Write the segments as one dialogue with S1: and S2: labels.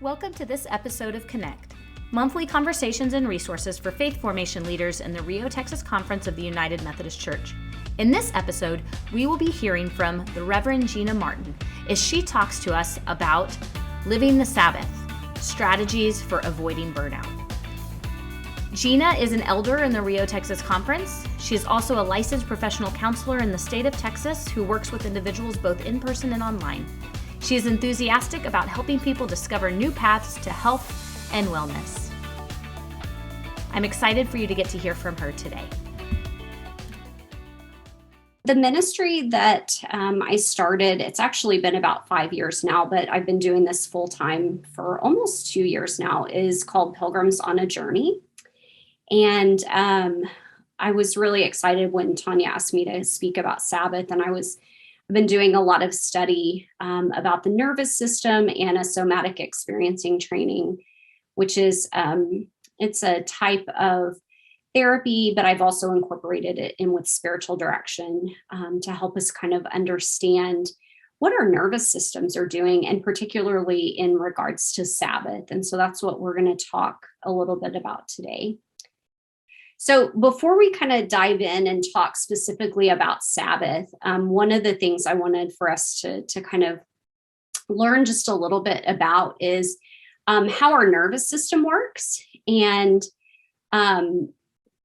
S1: Welcome to this episode of Connect, monthly conversations and resources for faith formation leaders in the Rio, Texas Conference of the United Methodist Church. In this episode, we will be hearing from the Reverend Jeana Martin as she talks to us about living the Sabbath, strategies for avoiding burnout. Jeana is an elder in the Rio, Texas Conference. She is also a licensed professional counselor in the state of Texas who works with individuals both in person and online. She is enthusiastic about helping people discover new paths to health and wellness. I'm excited for you to get to hear from her today.
S2: The ministry that I started, it's actually been about 5 years now, but I've been doing this full time for almost 2 years now, is called Pilgrims on a Journey. And I was really excited when Tanya asked me to speak about Sabbath, and I've been doing a lot of study about the nervous system and a somatic experiencing training, which is, it's a type of therapy, but I've also incorporated it in with spiritual direction to help us kind of understand what our nervous systems are doing, and particularly in regards to Sabbath. And so that's what we're going to talk a little bit about today. So before we kind of dive in and talk specifically about Sabbath, one of the things I wanted for us to kind of learn just a little bit about is how our nervous system works. And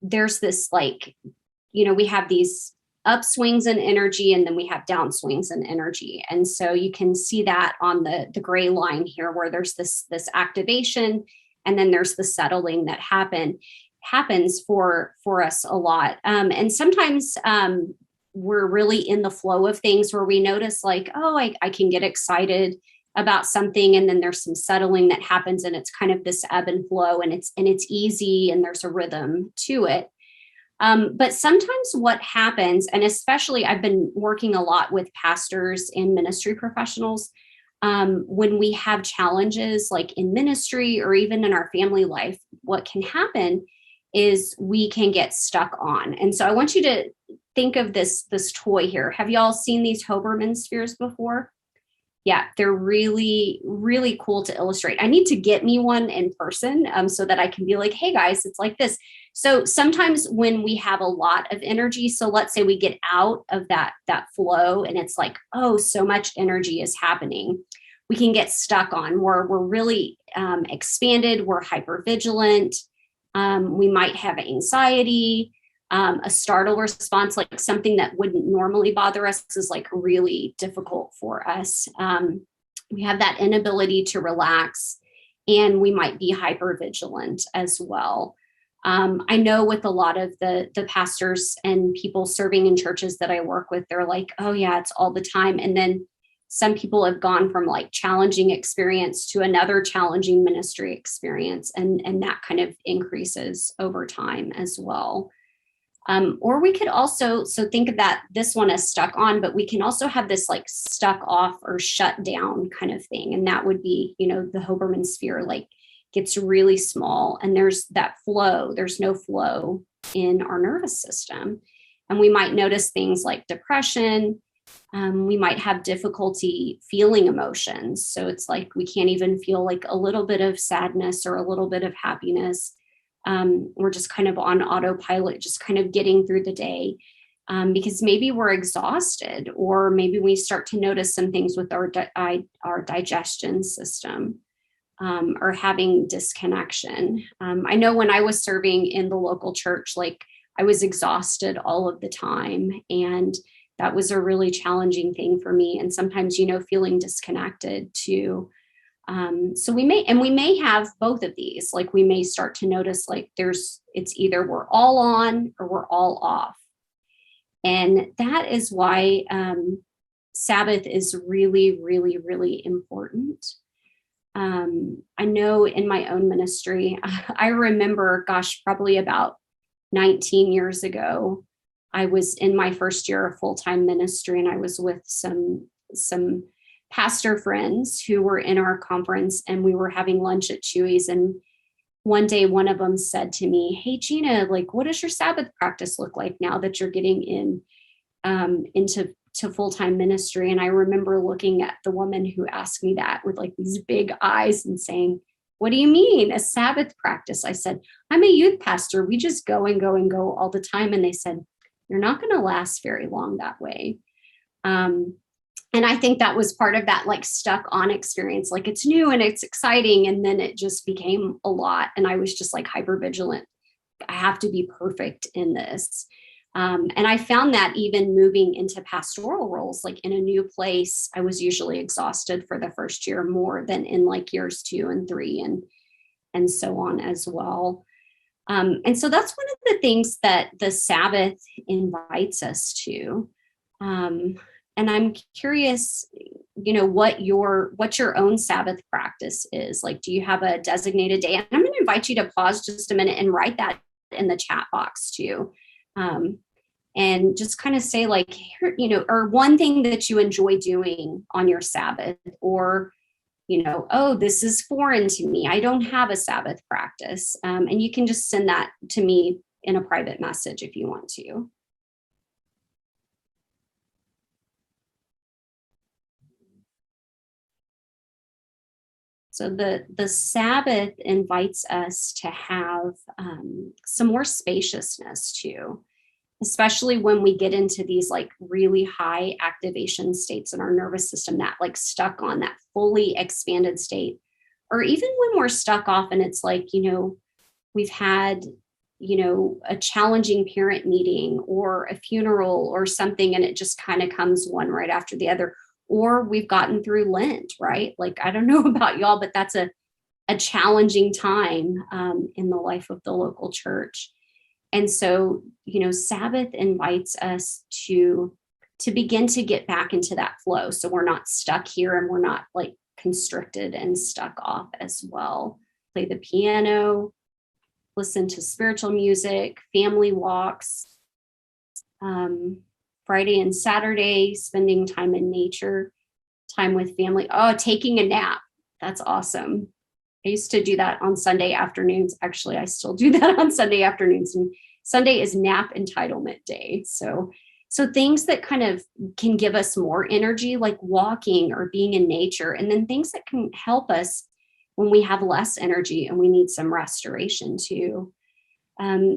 S2: there's this we have these upswings in energy, and then we have downswings in energy. And so you can see that on the gray line here, where there's this activation, and then there's the settling that happens for us a lot. And sometimes we're really in the flow of things where we notice I can get excited about something, and then there's some settling that happens, and it's kind of this ebb and flow, and it's easy, and there's a rhythm to it. But sometimes what happens, and especially I've been working a lot with pastors and ministry professionals, when we have challenges like in ministry or even in our family life, what can happen is we can get stuck on. And so I want you to think of this toy here. Have y'all seen these Hoberman spheres before? Yeah, they're really, really cool to illustrate. I need to get me one in person so that I can be like, hey guys, it's like this. So sometimes when we have a lot of energy, so let's say we get out of that flow, and it's like, oh, so much energy is happening, we can get stuck on where we're really expanded, we're hypervigilant. We might have anxiety, a startle response, like something that wouldn't normally bother us is like really difficult for us. We have that inability to relax, and we might be hypervigilant as well. I know with a lot of the pastors and people serving in churches that I work with, they're like, oh yeah, it's all the time. And then some people have gone from like challenging experience to another challenging ministry experience, and that kind of increases over time as well. Or we could also, so think of that, this one is stuck on, but we can also have this like stuck off or shut down kind of thing. And that would be, the Hoberman sphere gets really small, and there's that flow. There's no flow in our nervous system. And we might notice things like depression. We might have difficulty feeling emotions. So it's like we can't even feel like a little bit of sadness or a little bit of happiness. We're just kind of on autopilot, just kind of getting through the day because maybe we're exhausted, or maybe we start to notice some things with our digestion system or having disconnection. I know when I was serving in the local church, I was exhausted all of the time, and that was a really challenging thing for me. And sometimes, feeling disconnected too. So we may have both of these. We may start to notice it's either we're all on or we're all off. And that is why Sabbath is really, really, really important. I know in my own ministry, I remember, probably about 19 years ago, I was in my first year of full-time ministry, and I was with some pastor friends who were in our conference, and we were having lunch at Chewy's. And one day, one of them said to me, hey, Jeana, what does your Sabbath practice look like now that you're getting into to full-time ministry. And I remember looking at the woman who asked me that with like these big eyes and saying, what do you mean, a Sabbath practice? I said, I'm a youth pastor. We just go and go and go all the time. And they said, you're not going to last very long that way. And I think that was part of that like stuck on experience. Like it's new and it's exciting. And then it just became a lot. And I was just like hyper vigilant. I have to be perfect in this. And I found that even moving into pastoral roles, like in a new place, I was usually exhausted for the first year more than in like years 2 and 3 and so on as well. And so that's one of the things that the Sabbath invites us to. And I'm curious, what your own Sabbath practice is. Like, do you have a designated day? And I'm going to invite you to pause just a minute and write that in the chat box too. And just kind of say like, or one thing that you enjoy doing on your Sabbath, or, oh, this is foreign to me. I don't have a Sabbath practice. And you can just send that to me in a private message if you want to. So the Sabbath invites us to have some more spaciousness too, especially when we get into these like really high activation states in our nervous system, that like stuck on that fully expanded state, or even when we're stuck off and it's like, we've had, a challenging parent meeting or a funeral or something, and it just kind of comes one right after the other. Or we've gotten through Lent, right? Like, I don't know about y'all, but that's a challenging time in the life of the local church. And so, Sabbath invites us to begin to get back into that flow. So we're not stuck here and we're not like constricted and stuck off as well. Play the piano, listen to spiritual music, family walks, Friday and Saturday, spending time in nature, time with family. Oh, taking a nap. That's awesome. I used to do that on Sunday afternoons. Actually, I still do that on Sunday afternoons. And Sunday is nap entitlement day. So things that kind of can give us more energy, like walking or being in nature, and then things that can help us when we have less energy and we need some restoration too.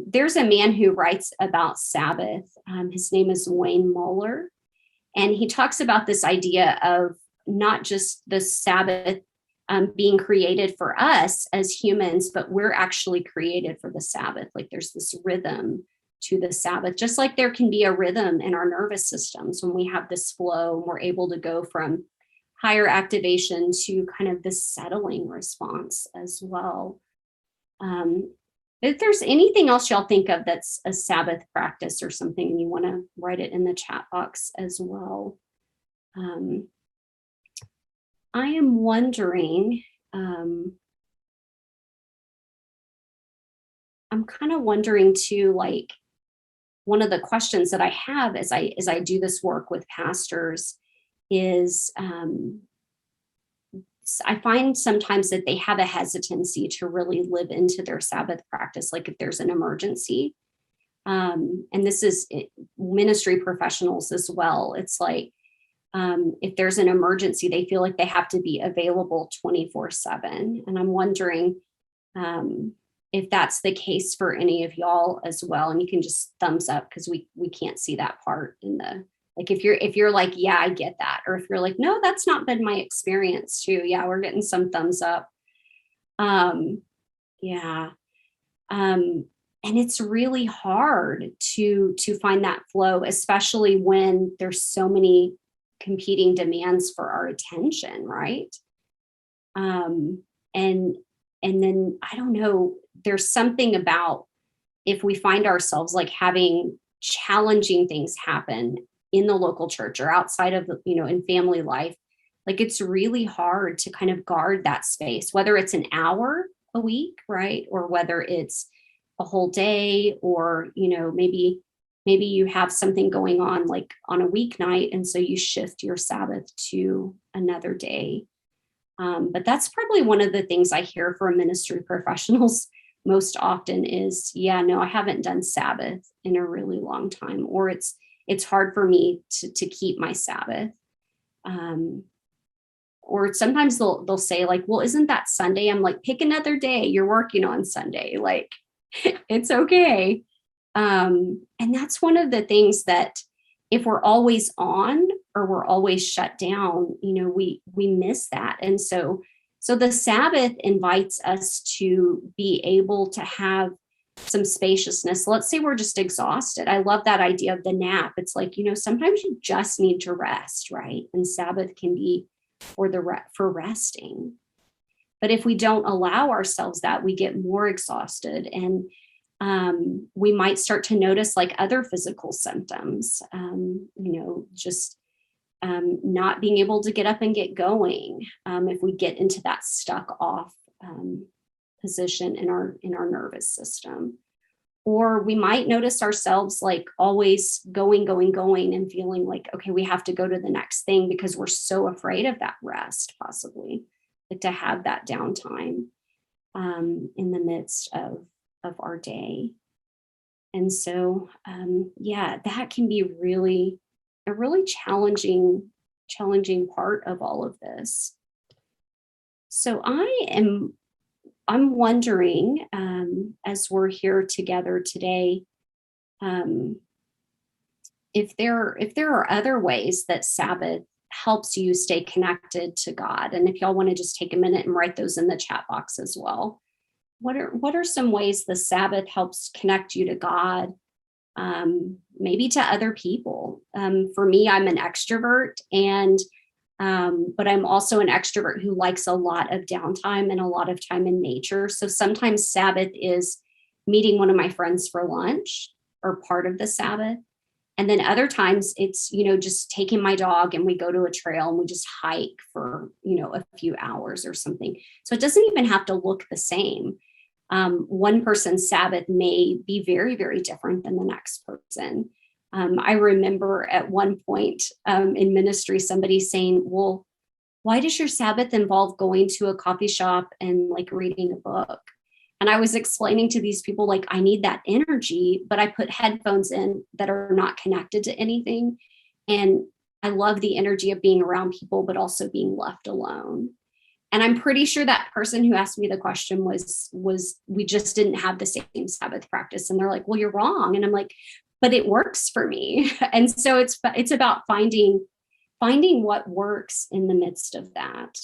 S2: There's a man who writes about Sabbath. His name is Wayne Muller, and he talks about this idea of not just the Sabbath being created for us as humans, but we're actually created for the Sabbath. Like there's this rhythm to the Sabbath, just like there can be a rhythm in our nervous systems when we have this flow, and we're able to go from higher activation to kind of this settling response as well. If there's anything else y'all think of that's a Sabbath practice or something, and you want to write it in the chat box as well. I am wondering, I'm kind of wondering too, like one of the questions that I have as I do this work with pastors is, I find sometimes that they have a hesitancy to really live into their Sabbath practice, like if there's an emergency. And this is ministry professionals as well. It's like, if there's an emergency, they feel like they have to be available 24/7. And I'm wondering if that's the case for any of y'all as well. And you can just thumbs up, because we can't see that part in the, like, if you're like, yeah, I get that. Or if you're like, no, that's not been my experience too. Yeah, we're getting some thumbs up. Yeah. And it's really hard to find that flow, especially when there's so many competing demands for our attention, right? And then I don't know, there's something about if we find ourselves like having challenging things happen in the local church or outside of, in family life, like it's really hard to kind of guard that space, whether it's an hour a week, right? Or whether it's a whole day, or, maybe you have something going on like on a weeknight, and so you shift your Sabbath to another day. But that's probably one of the things I hear from ministry professionals most often is, yeah, no, I haven't done Sabbath in a really long time, or it's it's hard for me to keep my Sabbath. Or sometimes they'll say like, well, isn't that Sunday? I'm like, pick another day. You're working on Sunday. Like, it's okay. And that's one of the things that if we're always on or we're always shut down, we miss that. And so the Sabbath invites us to be able to have some spaciousness. Let's say we're just exhausted. I love that idea of the nap. It's like, sometimes you just need to rest, right? And Sabbath can be for resting. But if we don't allow ourselves that, we get more exhausted, and we might start to notice like other physical symptoms, just not being able to get up and get going, if we get into that stuck off position in our nervous system. Or we might notice ourselves like always going and feeling like, okay, we have to go to the next thing because we're so afraid of that rest, possibly, like to have that downtime in the midst of our day. And so, that can be a really challenging part of all of this. So I'm wondering, as we're here together today, if there are other ways that Sabbath helps you stay connected to God. And if y'all want to just take a minute and write those in the chat box as well. What are some ways the Sabbath helps connect you to God, maybe to other people? For me, I'm an extrovert, but I'm also an extrovert who likes a lot of downtime and a lot of time in nature. So sometimes Sabbath is meeting one of my friends for lunch or part of the Sabbath. And then other times it's, just taking my dog and we go to a trail and we just hike for, a few hours or something. So it doesn't even have to look the same. One person's Sabbath may be very, very different than the next person. I remember at one point in ministry, somebody saying, well, why does your Sabbath involve going to a coffee shop and like reading a book? And I was explaining to these people, like, I need that energy, but I put headphones in that are not connected to anything. And I love the energy of being around people, but also being left alone. And I'm pretty sure that person who asked me the question was we just didn't have the same Sabbath practice. And they're like, well, you're wrong. And I'm like, but it works for me. And so it's about finding what works in the midst of that.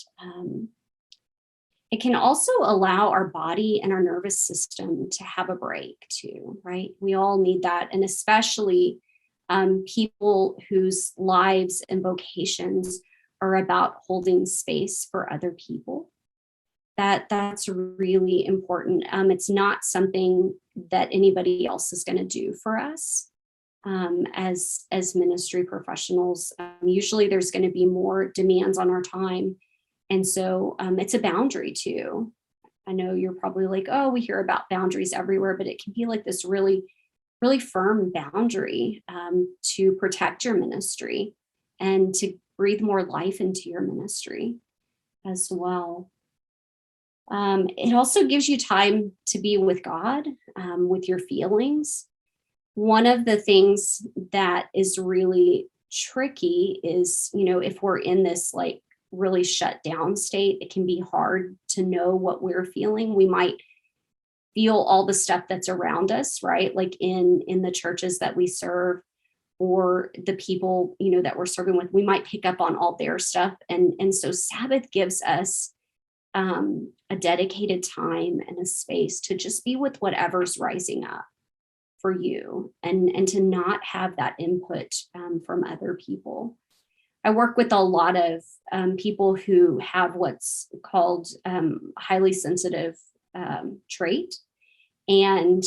S2: It can also allow our body and our nervous system to have a break too, right? We all need that. And especially people whose lives and vocations are about holding space for other people. That's really important. It's not something that anybody else is going to do for us as ministry professionals. Usually there's going to be more demands on our time. And so it's a boundary too. I know you're probably like, oh, we hear about boundaries everywhere, but it can be like this really, really firm boundary to protect your ministry and to breathe more life into your ministry as well. It also gives you time to be with God, with your feelings. One of the things that is really tricky is, if we're in this like really shut down state, it can be hard to know what we're feeling. We might feel all the stuff that's around us, right? Like in the churches that we serve, or the people, that we're serving with, we might pick up on all their stuff. And so Sabbath gives us a dedicated time and a space to just be with whatever's rising up for you, and to not have that input from other people. I work with a lot of people who have what's called highly sensitive trait. And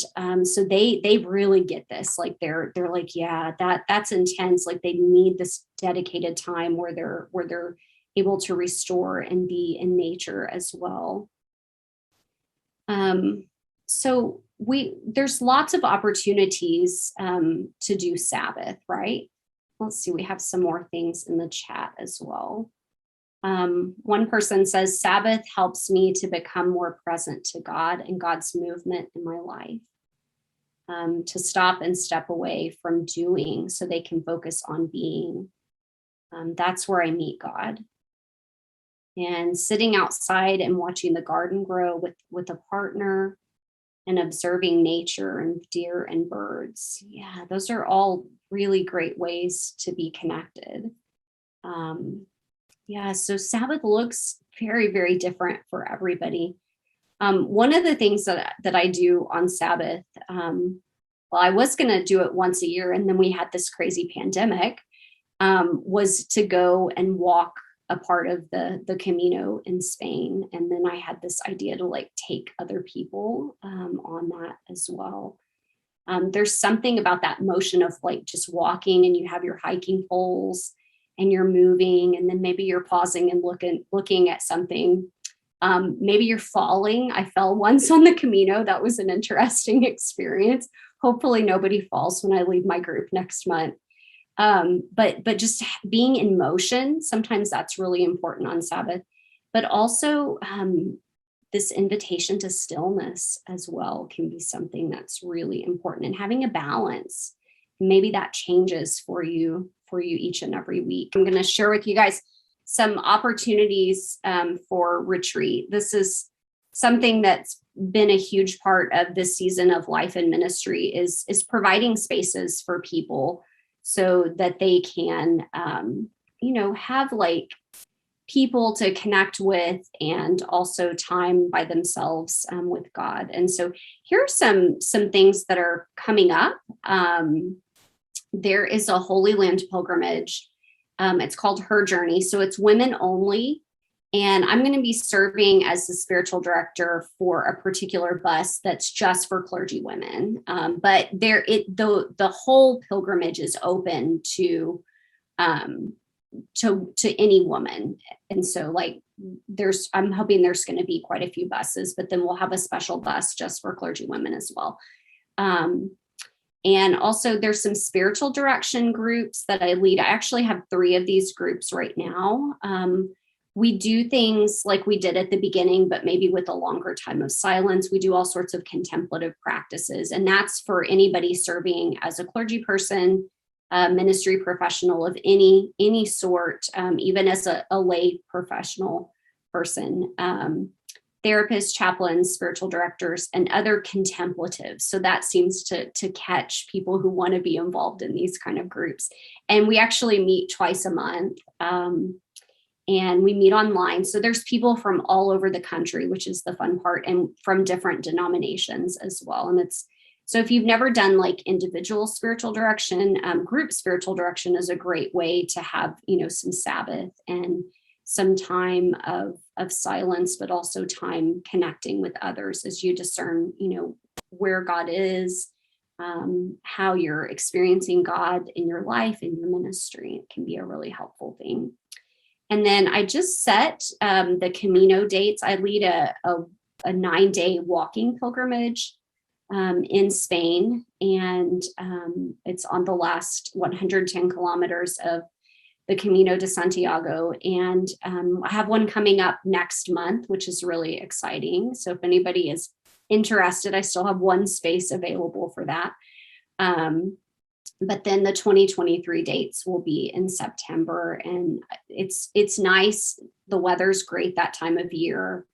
S2: so they really get this, like they're like, yeah, that's intense. Like they need this dedicated time where they're able to restore and be in nature as well. So there's lots of opportunities to do Sabbath, right? Let's see, we have some more things in the chat as well. One person says, Sabbath helps me to become more present to God and God's movement in my life. to stop and step away from doing so they can focus on being. That's where I meet God. And sitting outside and watching the garden grow with a partner and observing nature and deer and birds. Yeah, those are all really great ways to be connected. Um, yeah, so Sabbath looks very, very different for everybody. One of the things that I do on Sabbath, well, I was going to do it once a year, and then we had this crazy pandemic, was to go and walk a part of the Camino in Spain. And then I had this idea to like take other people on that as well. There's something about that motion of like just walking, and you have your hiking poles and you're moving, and then maybe you're pausing and looking at something. Maybe you're falling. I fell once on the Camino. That was an interesting experience. Hopefully nobody falls when I leave my group next month. But just being in motion, sometimes that's really important on Sabbath, but also this invitation to stillness as well can be something that's really important, and having a balance. Maybe that changes for you each and every week. I'm going to share with you guys some opportunities for retreat. This is something that's been a huge part of this season of life and ministry is providing spaces for people so that they can, have like people to connect with, and also time by themselves with God. And so here are some things that are coming up. There is a Holy Land pilgrimage. It's called Her Journey. So it's women only. And I'm going to be serving as the spiritual director for a particular bus that's just for clergy women. But the whole pilgrimage is open to any woman. And so like I'm hoping there's going to be quite a few buses, but then we'll have a special bus just for clergy women as well. And also there's some spiritual direction groups that I lead. I actually have 3 of these groups right now. We do things like we did at the beginning, but maybe with a longer time of silence. We do all sorts of contemplative practices, and that's for anybody serving as a clergy person, ministry professional of any sort, even as a lay professional person, therapists, chaplains, spiritual directors, and other contemplatives. So that seems to catch people who want to be involved in these kind of groups. And we actually meet twice a month. And we meet online. So there's people from all over the country, which is the fun part, and from different denominations as well. And so if you've never done like individual spiritual direction, group spiritual direction is a great way to have, some Sabbath and some time of silence, but also time connecting with others as you discern, where God is, how you're experiencing God in your life, in your ministry. It can be a really helpful thing. And then I just set the Camino dates. I lead a 9-day walking pilgrimage in Spain, and it's on the last 110 kilometers of the Camino de Santiago. And I have one coming up next month, which is really exciting. So if anybody is interested, I still have one space available for that. But then the 2023 dates will be in September, and it's nice. The weather's great that time of year.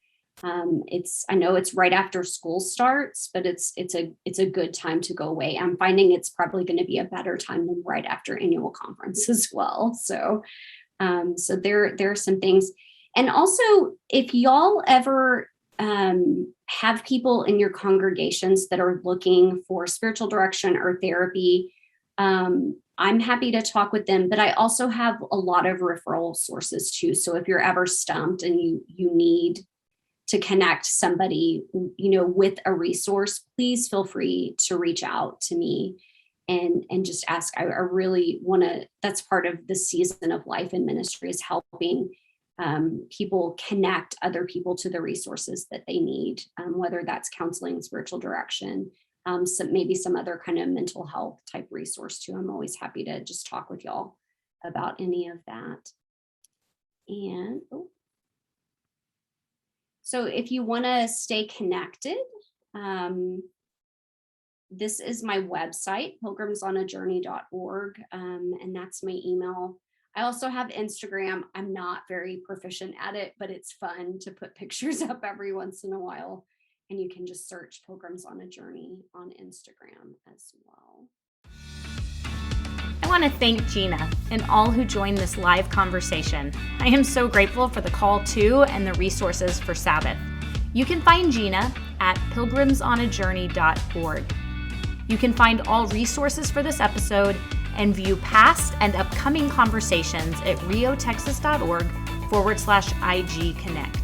S2: I know it's right after school starts, but it's a good time to go away. I'm finding it's probably going to be a better time than right after annual conference as well. So there are some things. And also, if y'all ever have people in your congregations that are looking for spiritual direction or therapy, I'm happy to talk with them, but I also have a lot of referral sources too. So if you're ever stumped and you need to connect somebody, with a resource, please feel free to reach out to me and just ask. I really want to, that's part of the season of life and ministry, is helping people connect other people to the resources that they need, whether that's counseling, spiritual direction, maybe some other kind of mental health type resource too. I'm always happy to just talk with y'all about any of that. And so if you want to stay connected, This is my website, pilgrimsonajourney.org, and that's my email. I also have Instagram. I'm not very proficient at it, but it's fun to put pictures up every once in a while. And you can just search Pilgrims on a Journey on Instagram as well.
S1: I want to thank Jeana and all who joined this live conversation. I am so grateful for the call to and the resources for Sabbath. You can find Jeana at pilgrimsonajourney.org. You can find all resources for this episode and view past and upcoming conversations at riotexas.org/IG Connect.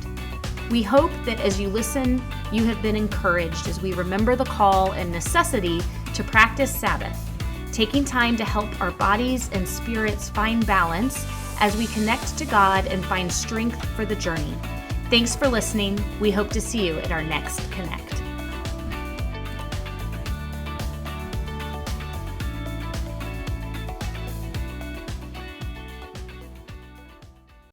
S1: We hope that as you listen, you have been encouraged as we remember the call and necessity to practice Sabbath, taking time to help our bodies and spirits find balance as we connect to God and find strength for the journey. Thanks for listening. We hope to see you at our next Connect.